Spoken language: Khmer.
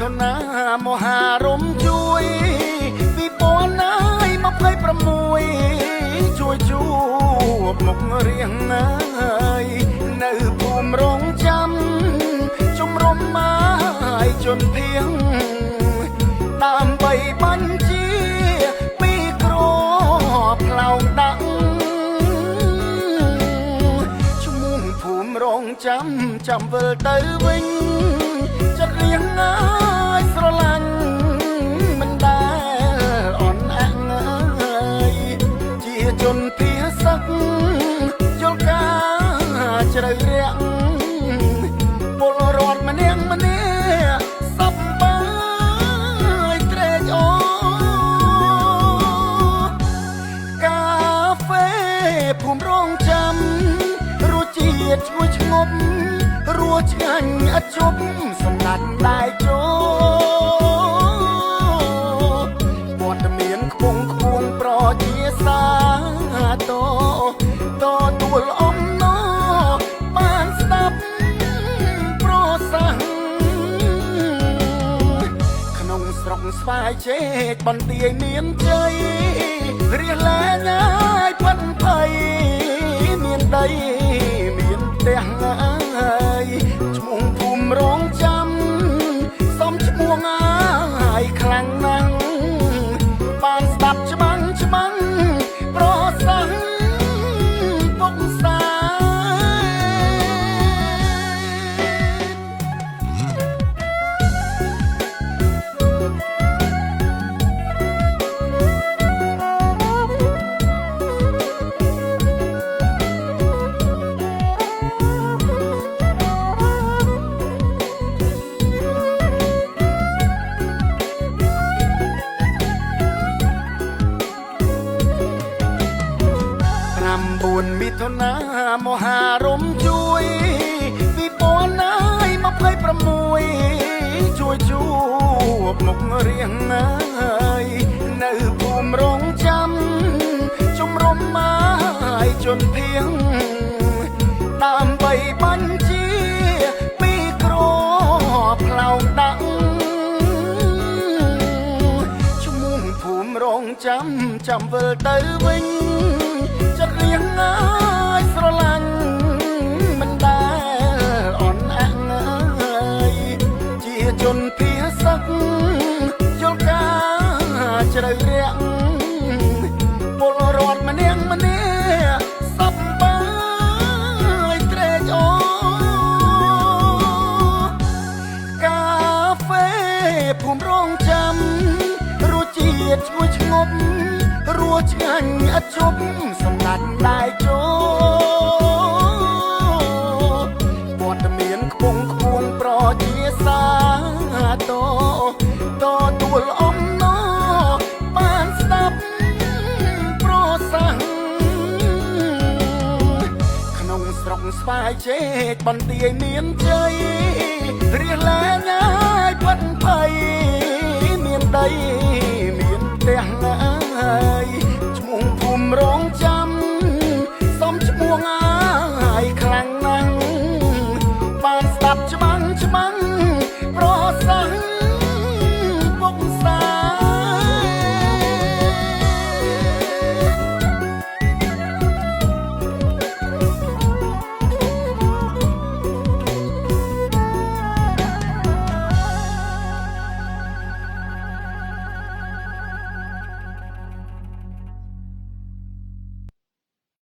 ថុនាមហារំជួយពីពណ៌ណាយ26ជួយជួបមុខរៀងណាយនៅភូមិរងចាំជំរំមកជនភៀងដើម្បីបញ្ជាពីក្រផ្លោងដាក់ឈ្មោះភូមិរងចាំវិលទៅវិញចិត្តរៀងណាយស្រឡាញ់មិនដែលអន់អាក់អើយជាជនភាសឹកយល់ការជ្រៅរាក់ពលរដ្ឋម្នាក់សប្បាយត្រេកអរកាហ្វេភូមិរងចាំរសជាតិឈ្ងុយឈ្ងប់រសឆ្ងាញ់ឥតជប់សម្លាញ់ដែរចូលព័ត៌មានខ្ពងប្រជាសាទរទួលអំណរបានស្ដាប់ប្រសាសន៍ក្នុងស្រុកស្វាយជែកបន្ទាយមានជ័យរះលែងហើយផិនភ័យមានដីមានផ្ទះហើយឈ្មោះភូមិរងចាំសំឈ្មោះហើយខ្លាំងណាស់បានស្ដាប់ច្បាំងប្រសាសន៍ពុកសា9 មិថុនាមហារំជួយពីពណ៌ណាយ26ជួយជួបមុខរៀងណាយនៅភូមិរងចាំជំរំមកជនភៀងដើម្បីបញ្ជាពីក្រផ្លោងដាក់ឈ្មោះភូមិរងចាំវិលទៅវិញចិត្តរៀងណាយស្រឡាញ់មិនដែលអន់អាក់អើយជាជនភាសឹកយល់ការជ្រៅរាក់ពលរដ្ឋម្នាក់សប្បាយត្រេកអរកាហ្វេភូមិរងចាំរសជាតិឈ្ងុយឈ្ងប់រសឆ្ងាញ់ឥតជប់សម្លាញ់ដែរចូលព័ត៌មានខ្ពងប្រជាសាទរទួលអំណរបានស្ដាប់ប្រសាសន៍ក្នុងស្រុកស្វាយជែកបន្ទាយមានជ័យរះលែងហើយផិនភ័យមានដីមានផ្ទះ